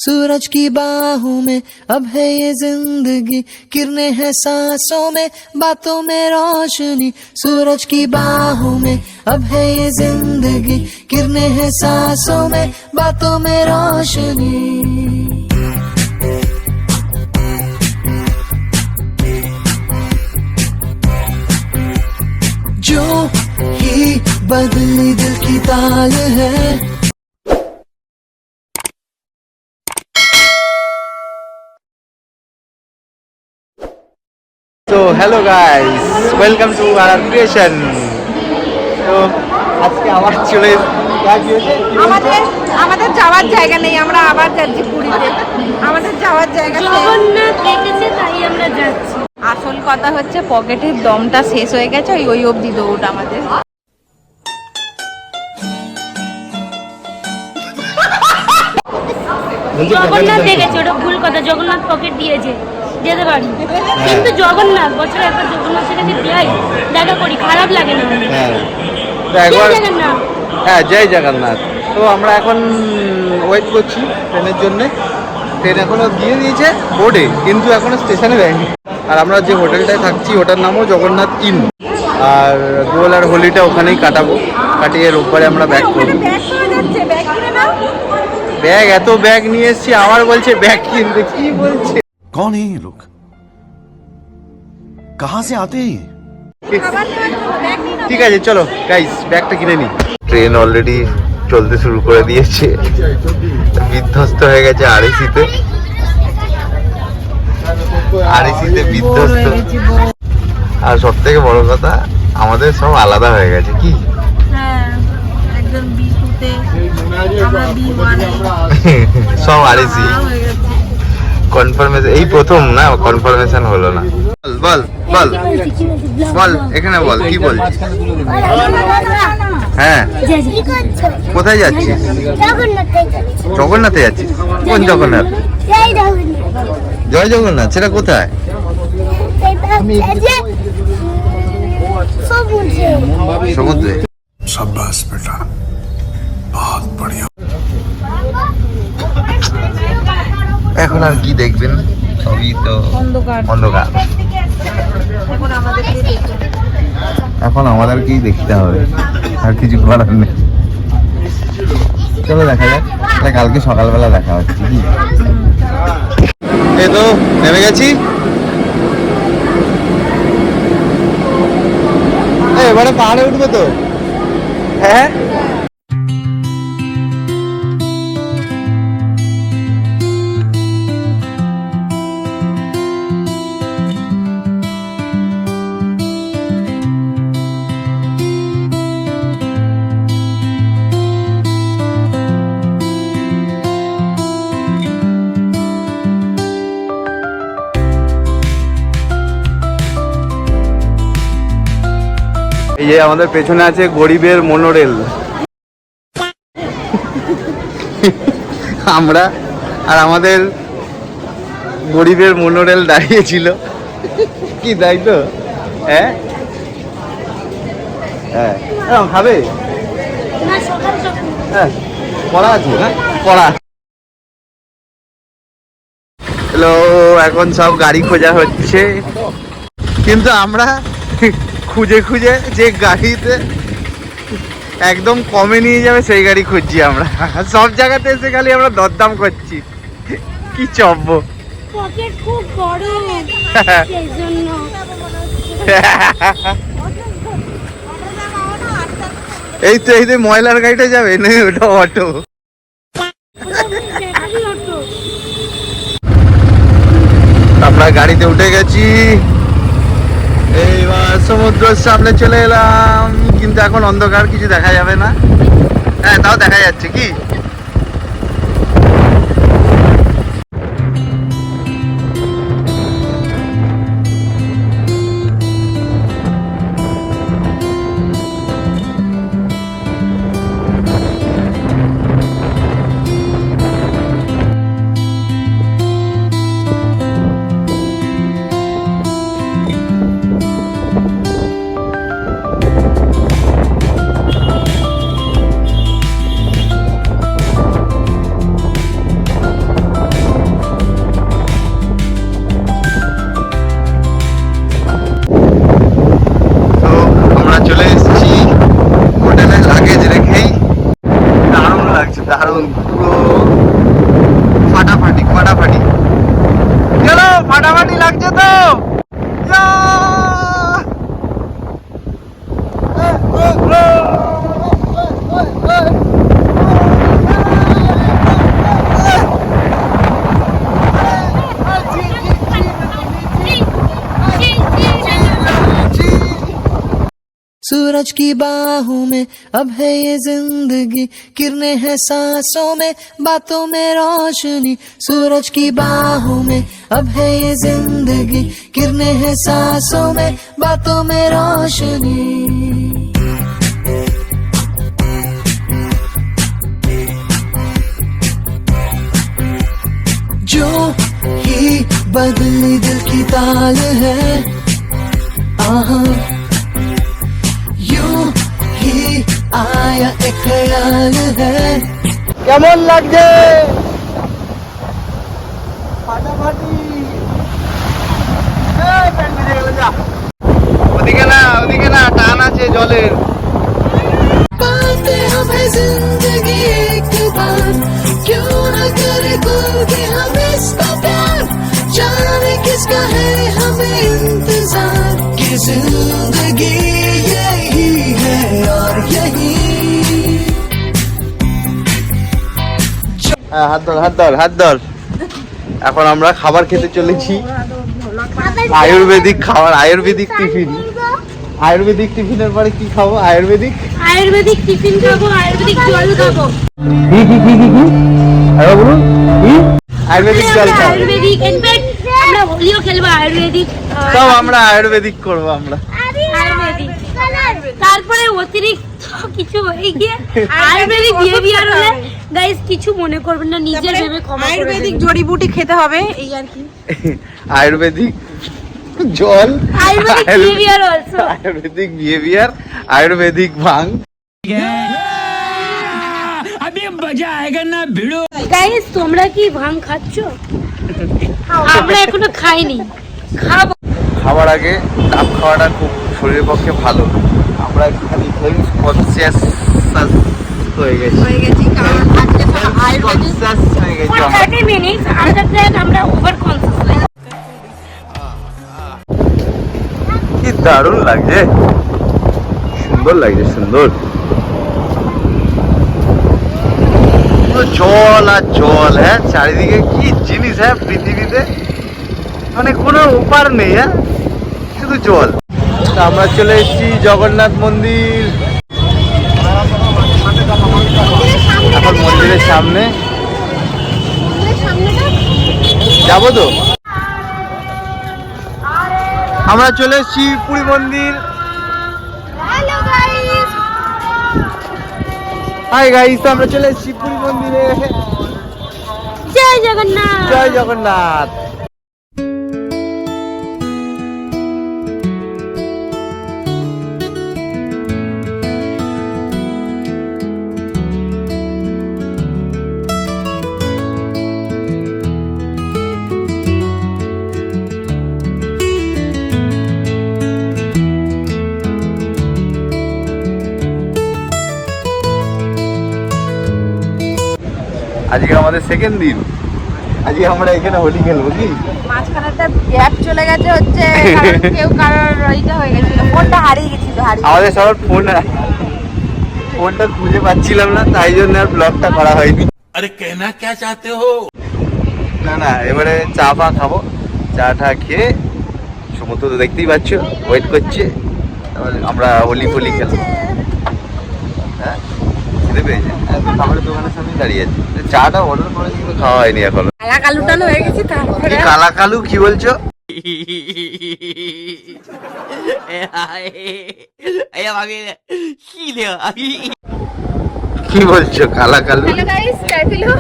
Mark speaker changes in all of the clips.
Speaker 1: सूरज की बाहों में अब है ये जिंदगी, किरणें हैं सांसों में, बातों में रोशनी। सूरज की बाहों में अब है ये जिंदगी, किरणें हैं सांसों में, बातों में रोशनी। जो ही बदली दिल की ताल है।
Speaker 2: So hello guys, welcome to our creation. তো আজকে আবার চলে
Speaker 3: আমাদের যাওয়ার জায়গা নেই, আমরা আবার যাচ্ছি পুরীতে। আমাদের যাওয়ার জায়গা
Speaker 4: জগন্নাথ রেখেছে তাই আমরা যাচ্ছি।
Speaker 3: আসল কথা হচ্ছে পকেটের দমটা শেষ হয়ে গেছে, ওই অবধি দৌড় আমাদের।
Speaker 4: জগন্নাথ দেখেছে, ওটা ভুল কথা। জগন্নাথ পকেট দিয়েছে, যেতে পারি, কিন্তু জগন্নাথ বছরে একবার জগন্নাথের কাছে যাই, দেখা করি, খারাপ লাগে না।
Speaker 2: হ্যাঁ, জয় জগন্নাথ। তো আমরা এখন ওয়েট করছি ট্রেনের জন্য। ট্রেন এখনো দিয়ে দিয়েছে বোর্ডে, কিন্তু এখনো স্টেশনে যায়নি। আর আমরা যে হোটেলটায় থাকছি ওটার নামও জগন্নাথ ইন। আর দোল আর হোলিটা ওখানেই কাটাবো, কাটিয়ে রোববারে আমরা ব্যাক করবো। ব্যাগ, এত ব্যাগ নিয়ে এসছি, আবার বলছে ব্যাগ কিনতে। কি বলছে?
Speaker 5: कौन है ये लोग? कहाँ से आते हैं?
Speaker 2: ঠিক আছে, চলো গাইস ব্যাগটা কিনে নি। ট্রেন অলরেডি চলতে শুরু করে দিয়েছে, বিধ্বস্ত হয়ে গেছে আরএসিতে বিধ্বস্ত। আর সব থেকে বড় কথা, আমাদের সব আলাদা হয়ে গেছে। কি সব আরএসি কনফার্মেশন, এই প্রথম না কনফার্মেশন হলো না। বল বল বল, এখানে বল, কি বলছিস? হ্যাঁ, কোথায় যাচ্ছিস? জগন্নাথে যাচ্ছিস? কোন জগন্নাথ? জয় জগন্নাথ। সেটা কোথায়? সমুদ্রে।
Speaker 5: शाबाश बेटा, बहुत बढ़िया।
Speaker 2: এখন আর কি দেখবেন, সবই তো অন্ধকার। এখন আমাদেরকেই দেখতে হবে, আর কিছু করার নেই। চলো দেখা যাক, কালকে সকালবেলা দেখা হচ্ছে। কি এই তো নেমে গেছি, এবারে পাহাড়ে উঠবো তো। হ্যাঁ, এই যে আমাদের পেছনে আছে গরিবের মনোরেল। আমরা আর আমাদের গরিবের মনোরেল দাঁড়িয়েছিল। কি তাই তো? হ্যাঁ হ্যাঁ, খাবে? হ্যাঁ, পড়া আছে না? পড়া। হ্যালো, এখন সব গাড়ি খোঁজা হচ্ছে, কিন্তু আমরা খুঁজে খুঁজে যে গাড়িতে একদম কমে নিয়ে যাবে সেই গাড়ি খুঁজছি আমরা। সব জায়গাতে এসে খালি আমরা দরদাম করছি। কি চব্ব,
Speaker 4: পকেট খুব বড়, সেই জন্য।
Speaker 2: এই তো এই যে ময়লার গাড়িটা যাবে না, ওটা অটো। আমরা গাড়িতে উঠে গেছি, এইবার সমুদ্রের সামনে চলে এলাম, কিন্তু এখন অন্ধকার, কিছু দেখা যাবে না। হ্যাঁ, তাও দেখা যাচ্ছে। কি ফাটাফাটি লাগছে তো।
Speaker 1: सूरज की बाहों में अब है ये जिंदगी, किरणें हैं सांसों में, बातों में रोशनी। सूरज की बाहों में अब है ये जिंदगी, किरणें हैं सांसों में, बातों में रोशनी। जो ही बदली दिल की ताल है, आहा यूं ही आया एक ख्याल है।
Speaker 2: কেমন লাগছে? ফাটাফাটি। এই প্যান্ট ভিজে গেল, যা। ওদিকে না টান আছে জলের।
Speaker 1: पाते हमें जिंदगी एक बार, क्यों न करे कोई भी हम इसका प्यार। जाने किसका है हमें इंतजार, कि जिंदगी यही है और यही।
Speaker 2: হাত ধর। এখন আমরা খাবার খেতে চলেছি, আয়ুর্বেদিক খাবার, আয়ুর্বেদিক টিফিন। আয়ুর্বেদিক টিফিনের পরে কি খাবো? আয়ুর্বেদিক
Speaker 4: টিফিন খাবো, আয়ুর্বেদিক জল খাবো।
Speaker 2: আরে বলুন কি? আয়ুর্বেদিক জল খাবো।
Speaker 4: আয়ুর্বেদিক ইনফ্যাক্ট আমরা হোলিও খেলবো আয়ুর্বেদিক।
Speaker 2: সব আমরা আয়ুর্বেদিক করবো আমরা।
Speaker 4: আয়ুর্বেদিক তারপরে অতিরিক্ত কিছু হয়ে গিয়ে আয়ুর্বেদিক বিহেভিয়ার হলে গাইস কিছু মনে করবেন না, নিজের ভেবে ক্ষমা করে
Speaker 3: আয়ুর্বেদিক জড়িবুটি খেতে হবে এই আর কি।
Speaker 2: আয়ুর্বেদিক জল,
Speaker 4: Ayurvedic behaviour also,
Speaker 2: Ayurvedic behaviour, Ayurvedic ভাং।
Speaker 4: গাইস তোমরা কি ভাং খাচ্ছো? আমরা এখনো খাইনি, খাবো।
Speaker 2: খাবার আগে ডাব খাওয়াটা খুব শরীরের পক্ষে ভালো। আমরা একটুখানি হেলথ কনসিয়াস হয়ে গেছি
Speaker 3: কারণ আজকে আয়ুর্বেদিক
Speaker 2: কনসিয়াস হয়ে গেছি
Speaker 4: For
Speaker 2: আমরা।
Speaker 4: 30 minutes after that আমরা ওভার কনসিয়াস।
Speaker 2: কি দারুণ লাগছে, সুন্দর লাগছে, সুন্দর। পুরো জল আর জল, হ্যাঁ চারিদিকে কি জিনিস হ্যাঁ পৃথিবীতে, মানে কোনো উপার নেই, হ্যাঁ শুধু জল। তা আমরা চলে এসেছি জগন্নাথ মন্দির, এখন মন্দিরের সামনে যাবো তো। আমরা চলে এসেছি পুরী মন্দির। হাই গাইস, আমরা চলে এসেছি পুরী মন্দিরে।
Speaker 4: জয় জগন্নাথ।
Speaker 2: জয় জগন্নাথ। আজকে আমাদের সেকেন্ড দিন, আজকে আমরা এখানে হোলি খেলবো। কি
Speaker 3: মাঝখানে একটা গ্যাপ চলে গেছে হচ্ছে কারণ কেউ কারোর এইটা হয়ে গেছিল, ফোনটা হারিয়ে গেছিল।
Speaker 2: আমাদের সবার ফোনটা খুঁজে পাচ্ছিলাম না, তাই জন্য আর ব্লগটা করা হয়নি।
Speaker 5: अरे कहना क्या चाहते हो?
Speaker 2: না এবারে চা ফা খাবো, চা টা খেয়ে সমুদ্র তো দেখতেই পাচ্ছ ওয়েট করছে, তারপরে আমরা হোলি ফোলি খেলবো। হ্যাঁ খেতে পেয়েছে, খাবারের দোকানের সামনে দাঁড়িয়ে আছে। চাটা অর্ডার করে কিন্তু খাওয়া হয়নি এখনো।
Speaker 3: কালু টালু হয়ে গেছে তারপরে
Speaker 2: কালা কালু কি বলছো? কি বলছো কালা Kalu?
Speaker 3: Hello guys, চাय P low.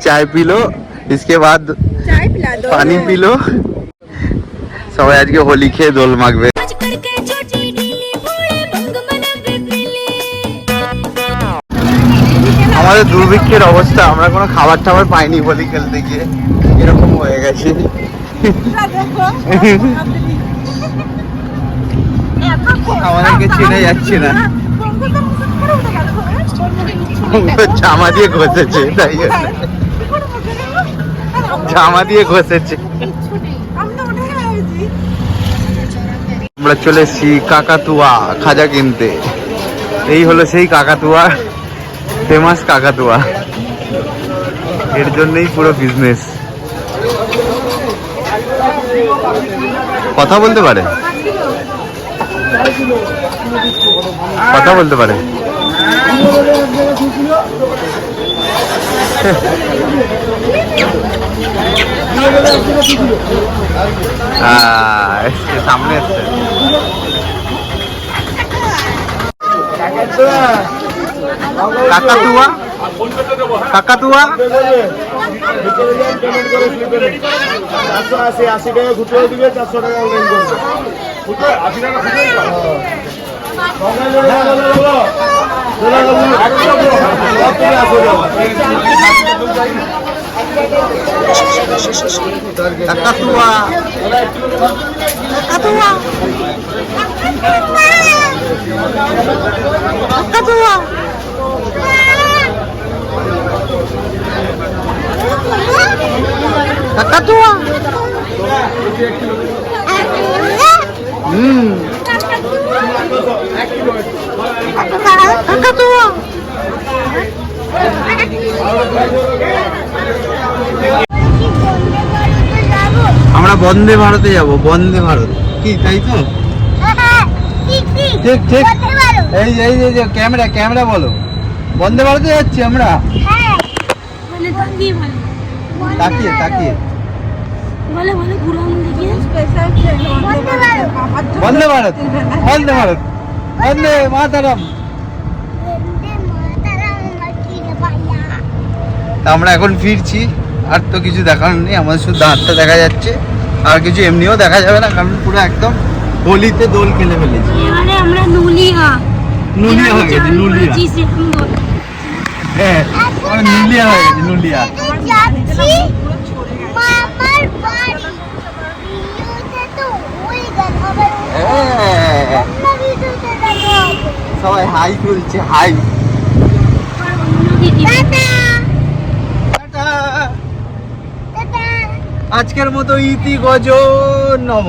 Speaker 2: चाय पी लो, इसके बाद
Speaker 3: चाय पिला दो।
Speaker 2: পানি পি লো। সবাই আজকে হোলি খেয়ে দোল মাখবে। আমাদের দুর্ভিক্ষের অবস্থা, আমরা কোনো খাবার টাবার পাইনি হোলি খেলতে গিয়ে, এরকম হয়ে গেছে। আমাদেরকে চেনে যাচ্ছে না, জামা দিয়ে ঘষেছে তাই জন্য। জামা দিয়ে ঘষেছে। আমরা চলে এসেছি কাকাতুয়া খাজা কিনতে। এই হলো সেই কাকাতুয়া, ফেমাস কাকাতুয়া। এর জন্যই পুরো বিজনেস। কথা বলতে পারে, কথা বলতে পারে। সামনে এসছে। কাকাতুয়া, কাকাতুয়া
Speaker 6: 480 টাকা খুচরো দিবে, 400 টাকা অনলাইন করবে। 80 টাকা
Speaker 2: কাকাতুয়া, কাকাতুয়া, কাকাতুয়া। কাকাতুয়া। আমরা বন্দে ভারতে যাব, বন্দে ভারত। কি তাই তো? ঠিক ঠিক। এই যে এই যে ক্যামেরা, ক্যামেরা বলো। বন্দে ভারতে যাচ্ছি আমরা। তাকিয়ে তাকিয়ে
Speaker 4: বলে বলে ঘুরান দেখিয়ে
Speaker 2: বন্দে ভারত, বন্দে ভারত, বন্দে মাতারাম। তা আমরা এখন ফিরছি। আর তো কিছু দেখার নেই, আমাদের শুধু দাঁতটা দেখা যাচ্ছে। আর কিছু এমনিও দেখা যাবে না, কারণ পুরো একদম হোলিতে দোল খেলে ফেলেছি।
Speaker 4: এবারে আমরা নুলিয়া
Speaker 2: নুলিয়া হয়ে গেছে, নুলিয়া। হ্যাঁ, আমরা নুলিয়া হয়ে গেছে, নুলিয়া। হ্যাঁ, সবাই হাই তুলছে, হাই। আজকের মতো ইতি গজ নম।